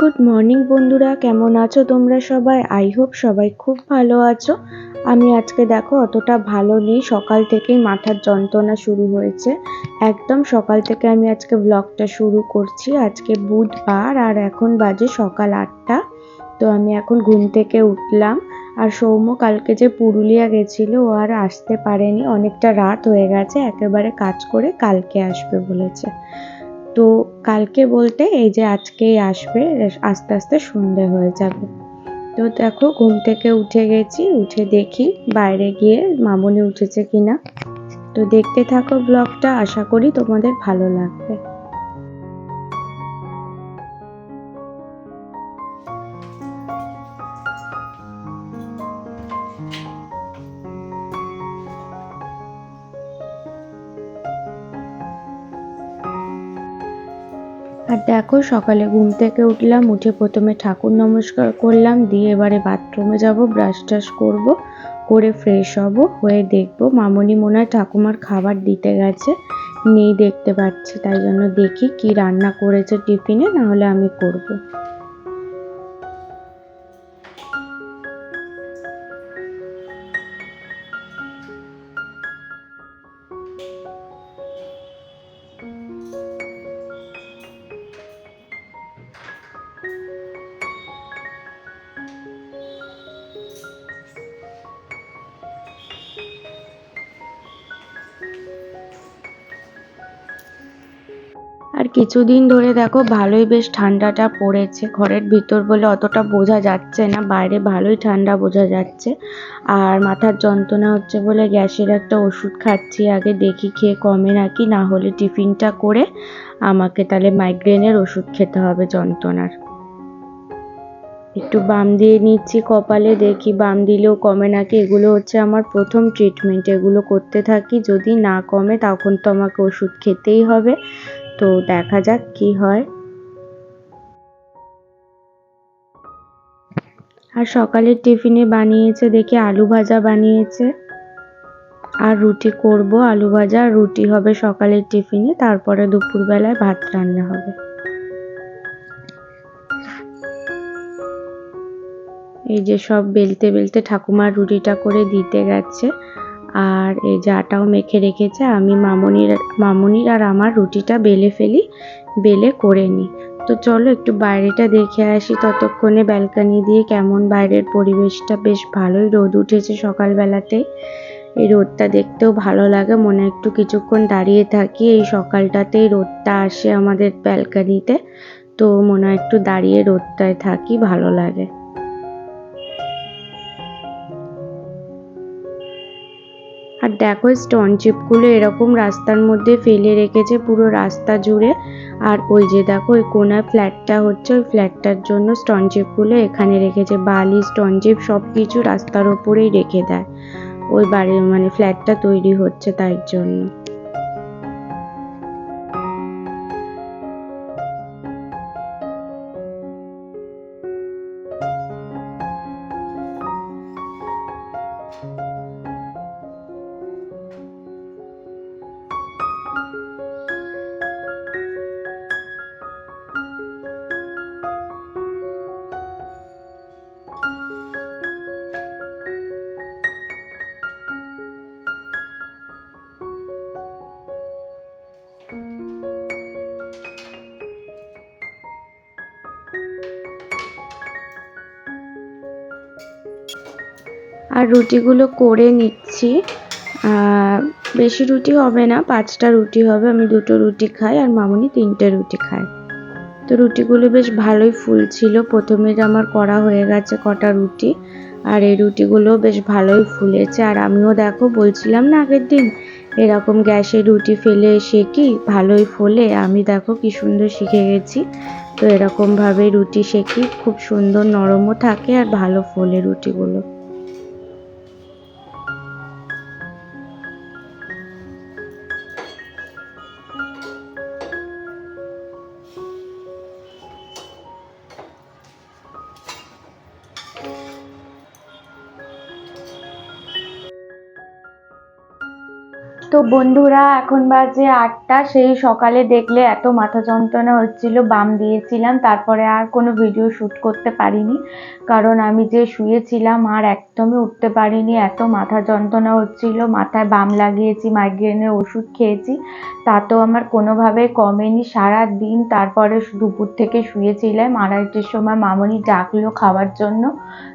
Good morning বন্ধুরা, কেমন আছো তোমরা সবাই? আই হোপ সবাই খুব ভালো আছো। আমি আজকে দেখো অতটা ভালো নেই, সকাল থেকেই মাথার যন্ত্রণা শুরু হয়েছে। একদম সকাল থেকে আমি আজকে ব্লগটা শুরু করছি। আজকে বুধবার আর এখন বাজে সকাল 8টা। তো আমি এখন ঘুম থেকে উঠলাম। আর সৌম্য কালকে যে পুরুলিয়া গেছিল, ও আর আসতে পারেনি, অনেকটা রাত হয়ে গেছে, একেবারে কাজ করে কালকে আসবে বলেছে। তো কালকে বলতে এই যে আজকেই আসবে, আস্তে আস্তে সন্ধে হয়ে যাবে। তো দেখো ঘুম থেকে উঠে গেছি, উঠে দেখি বাইরে গিয়ে মামনি উঠেছে কিনা। তো দেখতে থাকো ব্লগটা, আশা করি তোমাদের ভালো লাগবে। আর দেখো সকালে ঘুম থেকে উঠলাম, উঠে প্রথমে ঠাকুর নমস্কার করলাম, দিয়ে এবারে বাথরুমে যাব, ব্রাশ টাশ করবো, করে ফ্রেশ হব, হয়ে দেখবো মামনি মনে হয় ঠাকুমার খাবার দিতে গেছে, নেই দেখতে পাচ্ছি, তাই জন্য দেখি কি রান্না করেছে টিফিনে, না হলে আমি করব। আর কিছুদিন ধরে দেখো ভালোই বেশ ঠান্ডাটা পড়েছে, ঘরের ভিতর বলে অতটা বোঝা যাচ্ছে না, বাইরে ভালোই ঠান্ডা বোঝা যাচ্ছে। আর মাথার যন্ত্রণা হচ্ছে বলে গ্যাসের একটা ওষুধ খাচ্ছি, আগে দেখি খেয়ে কমে নাকি, না হলে টিফিনটা করে আমাকে তাহলে মাইগ্রেনের ওষুধ খেতে হবে যন্ত্রণার। একটু বাম দিয়ে নিচ্ছি কপালে, দেখি বাম দিলেও কমে নাকি। এগুলো হচ্ছে আমার প্রথম ট্রিটমেন্ট, এগুলো করতে থাকি, যদি না কমে তখন তো আমাকে ওষুধ খেতেই হবে। তো দেখা যাক কি হয়। আর সকালের টিফিনে বানিয়েছে দেখি আলু ভাজা বানিয়েছে, আর রুটি করব, আলু ভাজা আর রুটি হবে সকালের টিফিনে, তারপরে দুপুরবেলায় ভাত রান্না হবে। এই যে সব বেলতে বেলতে ঠাকুমার রুটিটা করে দিতে গেছে, আর এই যে আটাও মেখে রেখেছে, আমি মামনির আর আমার রুটিটা বেলে ফেলি, বেলে করে নিই। তো চলো একটু বাইরেটা দেখে আসি ততক্ষণে, ব্যালকনি দিয়ে কেমন বাইরের পরিবেশটা, বেশ ভালোই রোদ উঠেছে সকালবেলাতে। এই রোদটা দেখতেও ভালো লাগে, মনে একটু কিছুক্ষণ দাঁড়িয়ে থাকি, এই সকালটাতেই রোদটা আসে আমাদের ব্যালকনিতে, তো মনে হয় একটু দাঁড়িয়ে রোদটায় থাকি, ভালো লাগে। আর দেখো স্টোন চিপগুলো এরকম রাস্তার মধ্যে ফেলে রেখেছে পুরো রাস্তা জুড়ে। আর ওই যে দেখো ওই কোনার ফ্ল্যাটটা হচ্ছে, ওই ফ্ল্যাটটার জন্য স্টোন চিপগুলো এখানে রেখেছে, বালি স্টোন চিপ সব কিছু রাস্তার ওপরেই রেখে দেয়, ওই বাড়ির মানে ফ্ল্যাটটা তৈরি হচ্ছে তাই জন্য। আর রুটিগুলো করে নিচ্ছি, বেশি রুটি হবে না, 5টা রুটি হবে, আমি 2টো রুটি খাই আর মামুনি 3টে রুটি খায়। তো রুটিগুলো বেশ ভালোই ফুলছিল, প্রথমে আমার করা হয়ে গেছে কটা রুটি, আর এই রুটিগুলো বেশ ভালোই ফুলেছে। আর আমিও দেখো বলছিলাম না আগের দিন এরকম গ্যাসে রুটি ফেলে সেকি ভালোই ফোলে, আমি দেখো কি সুন্দর শিখে গেছি। তো এরকম ভাবে রুটি সেকি, খুব সুন্দর নরমও থাকে আর ভালো ফোলে রুটিগুলো। তো বন্ধুরা এখন বাজে 8টা। সেই সকালে দেখলে এত মাথা যন্ত্রণা হচ্ছিল, বাম দিয়েছিলাম, তারপরে আর কোনো ভিডিও শ্যুট করতে পারিনি, কারণ আমি যে শুয়েছিলাম আর একদমই উঠতে পারিনি, এত মাথা যন্ত্রণা হচ্ছিল। মাথায় বাম লাগিয়েছি, মাইগ্রেনের ওষুধ খেয়েছি, তাতেও আমার কোনোভাবেই কমেনি সারা দিন। তারপরে দুপুর থেকে শুয়েছিলাম, 2:30টার সময় মামনি ডাকলো খাওয়ার জন্য,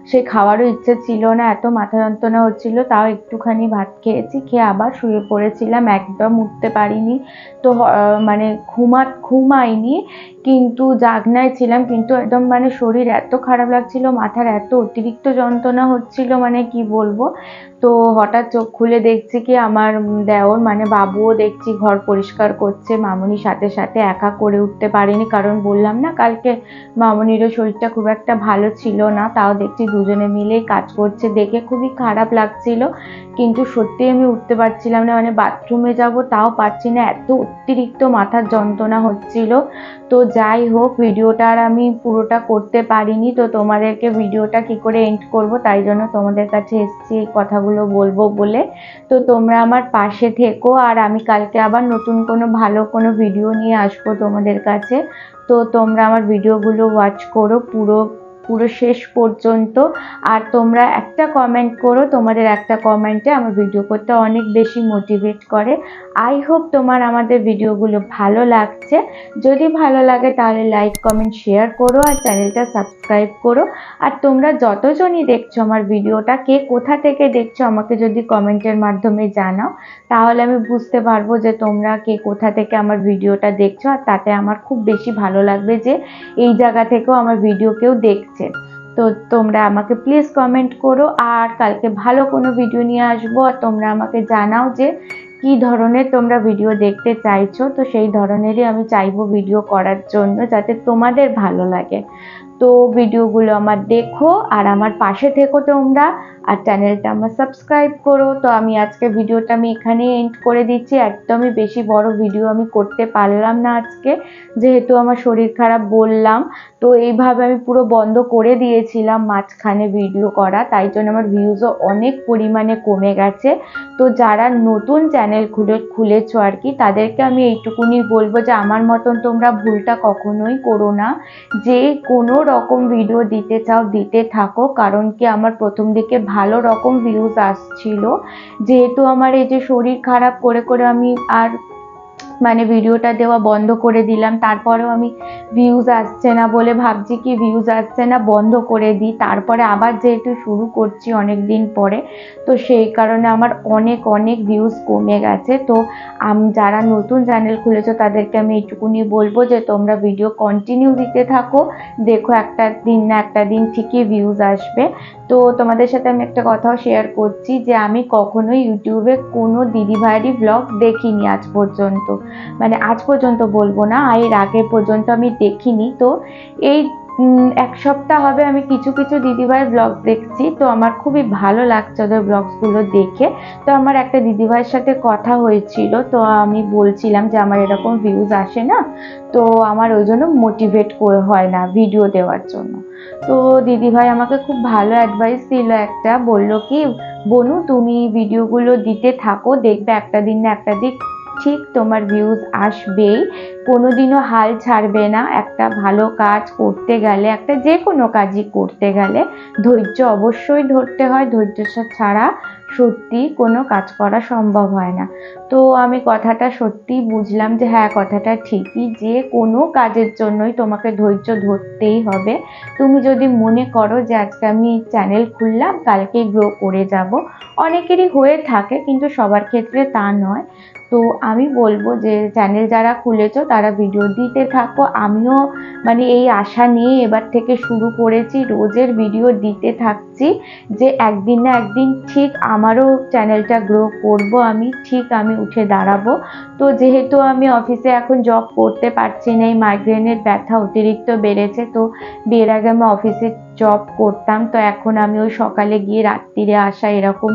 সে খাওয়ারও ইচ্ছে ছিল না, এত মাথা যন্ত্রণা হচ্ছিল। তাও একটুখানি ভাত খেয়েছি, খেয়ে আবার শুয়ে পড়েছিলাম, একদম উঠতে পারিনি। তো মানে ঘুমাইনি, কিন্তু জাগনায় ছিলাম, কিন্তু একদম মানে শরীর এত খারাপ লাগছিল, মাথার এত অতিরিক্ত যন্ত্রণা হচ্ছিল, মানে কি বলবো। তো হঠাৎ চোখ খুলে দেখছি কি আমার দেওর মানে বাবুও দেখছি ঘর পরিষ্কার করছে, মামনির সাথে সাথে একা করে উঠতে পারিনি, কারণ বললাম না কালকে মামনিরও শরীরটা খুব একটা ভালো ছিল না। তাও দেখছি দুজনে মিলেই কাজ করছে, দেখে খুবই খারাপ লাগছিল, কিন্তু সত্যি আমি উঠতে পারছিলাম না, মানে বাথরুমে যাব তাও পারছি না, এত অতিরিক্ত মাথার যন্ত্রণা হচ্ছিল। তো যাই হোক, ভিডিওটা আর আমি পুরোটা করতে পারিনি, তো তোমাদেরকে ভিডিওটা কি করে এন্ড করব, তাই জন্য তোমাদের কাছে এসেছি এই কথাগুলো বলবো বলে। তো তোমরা আমার পাশে থেকো, আর আমি কালকে আবার নতুন কোনো ভালো কোনো ভিডিও নিয়ে আসবো তোমাদের কাছে। তো তোমরা আমার ভিডিওগুলো ওয়াচ করো পুরো পুরো শেষ পর্যন্ত, আর তোমরা একটা কমেন্ট করো, তোমাদের একটা কমেন্টে আমার ভিডিও করতে অনেক বেশি মোটিভেট করে। আই হোপ তোমার আমাদের ভিডিওগুলো ভালো লাগছে। যদি ভালো লাগে তাহলে লাইক কমেন্ট শেয়ার করো, আর চ্যানেলটা সাবস্ক্রাইব করো। আর তোমরা যতজনই দেখছো আমার ভিডিওটা, কে কোথা থেকে দেখছো আমাকে যদি কমেন্টের মাধ্যমে জানাও, তাহলে আমি বুঝতে পারবো যে তোমরা কে কোথা থেকে আমার ভিডিওটা দেখছো, আর তাতে আমার খুব বেশি ভালো লাগবে যে এই জায়গা থেকেও আমার ভিডিও কেউ দেখছে। তো তোমরা আমাকে প্লিজ কমেন্ট করো, আর কালকে ভালো কোনো ভিডিও নিয়ে আসবো, আর তোমরা আমাকে জানাও যে কি ধরনের তোমরা ভিডিও দেখতে চাইছো, তো সেই ধরনেরই আমি চাইবো ভিডিও করার জন্য, যাতে তোমাদের ভালো লাগে। তো ভিডিওগুলো আমার দেখো, আর আমার পাশে থেকো তোমরা, আর চ্যানেলটা আমার সাবস্ক্রাইব করো। তো আমি আজকে ভিডিওটা আমি এখানেই এন্ড করে দিচ্ছি, একদমই বেশি বড় ভিডিও আমি করতে পারলাম না আজকে, যেহেতু আমার শরীর খারাপ বললাম। তো এইভাবে আমি পুরো বন্ধ করে দিয়েছিলাম মাঝখানে ভিডিও করা, তাই জন্য আমার ভিউজও অনেক পরিমাণে কমে গেছে। তো যারা নতুন চ্যানেল খুলেছো আর কি, তাদেরকে আমি এইটুকুনি বলবো যে আমার মতন তোমরা ভুলটা কখনোই করো না, যে কোনো রকম ভিডিও দিতে চাও দিতে থাকো, কারণ কি আমার প্রথম দিকে ভালো রকম ভিউজ আসছিল, যেহেতু আমার এই যে শরীর খারাপ করে করে আমি আর মানে ভিডিওটা দেওয়া বন্ধ করে দিলাম, তারপরেও আমি ভিউজ আসছে না বলে ভাবছি কি ভিউজ আসছে না বন্ধ করে দিই, তারপরে আবার যেহেতু শুরু করছি অনেক দিন পরে, তো সেই কারণে আমার অনেক অনেক ভিউজ কমে গেছে। তো যারা নতুন চ্যানেল খুলেছো তাদেরকে আমি এইটুকুনি বলবো যে তোমরা ভিডিও কন্টিনিউ দিতে থাকো, দেখো একটা দিন না একটা দিন ঠিকই ভিউজ আসবে। তো তোমাদের সাথে আমি একটা কথাও শেয়ার করছি, যে আমি কখনোই ইউটিউবে কোনো দিদিভাইয়েরই ব্লগ দেখিনি আজ পর্যন্ত, মানে আজ পর্যন্ত বলবো না, এর আগে পর্যন্ত আমি দেখিনি। তো এই 1 সপ্তাহ হবে আমি কিছু কিছু দিদিভাইয়ের ব্লগ দেখছি, তো আমার খুবই ভালো লাগছে ওদের ব্লগসগুলো দেখে। তো আমার একটা দিদিভাইয়ের সাথে কথা হয়েছিল, তো আমি বলছিলাম যে আমার এরকম ভিউজ আসে না, তো আমার ওই জন্য মোটিভেট হয় না ভিডিও দেওয়ার জন্য। তো দিদিভাই আমাকে খুব ভালো অ্যাডভাইস দিল, একটা বলল কি বনু তুমি ভিডিওগুলো দিতে থাকো, দেখবে একটা দিন না একটা দিন ঠিক তোমার ভিউজ আসবেই, কোনোদিনও হাল ছাড়বে না। একটা ভালো কাজ করতে গেলে, একটা যে কোনো কাজই করতে গেলে ধৈর্য অবশ্যই ধরতে হয়, ধৈর্য ছাড়া সত্যি কোনো কাজ করা সম্ভব হয় না। তো আমি কথাটা সত্যি বুঝলাম যে হ্যাঁ কথাটা ঠিকই, যে কোনো কাজের জন্যই তোমাকে ধৈর্য ধরতেই হবে। তুমি যদি মনে করো যে আজকে আমি চ্যানেল খুললাম কালকে গ্রো করে যাব, অনেকেরই হয়ে থাকে কিন্তু সবার ক্ষেত্রে তা নয়। তো আমি বলবো যে চ্যানেল যারা খুলেছো তারা ভিডিও দিতে থাকো, আমিও মানে এই আশা নিয়ে এবার থেকে শুরু করেছি, রোজের ভিডিও দিতে থাকছি, যে একদিন না একদিন ঠিক আমারও চ্যানেলটা গ্রো করব, আমি উঠে দাঁড়াবো। তো যেহেতু আমি অফিসে এখন জব করতে পারছি না, এই মাইগ্রেনের ব্যথা অতিরিক্ত বেড়েছে, তো বিয়ের আগে আমি অফিসে জব করতাম, তো এখন আমি ওই সকালে গিয়ে রাত্রিরে আসা, এরকম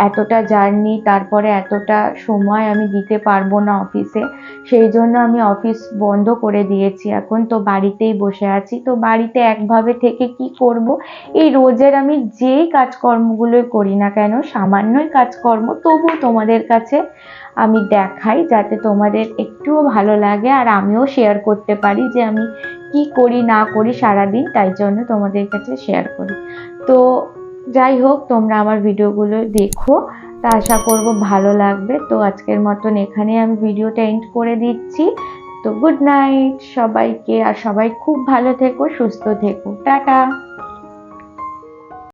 এতটা জার্নি, তারপরে এতটা সময় আমি দিতে পারবো না অফিসে, সেই জন্য আমি অফিস বন্ধ করে দিয়েছি এখন, তো বাড়িতেই বসে আছি। তো বাড়িতে একভাবে থেকে কি করব, এই রোজের আমি যেই কাজকর্মগুলোই করি না কেন, সামান্যই কাজকর্ম, তবু তোমাদের কাছে আমি দেখাই, যাতে তোমাদের একটুও ভালো লাগে আর আমিও শেয়ার করতে পারি যে আমি কি করি না করি সারাদিন, তাই জন্য তোমাদের কাছে শেয়ার করি। তো যাই হোক, তোমরা আমার ভিডিওগুলো দেখো, তা আশা করব ভালো লাগবে। তো আজকের মতন এখানে আমি ভিডিওটা এন্ড করে দিচ্ছি। তো গুড নাইট সবাইকে, আর সবাই খুব ভালো থেকো, সুস্থ থেকো, টাটা।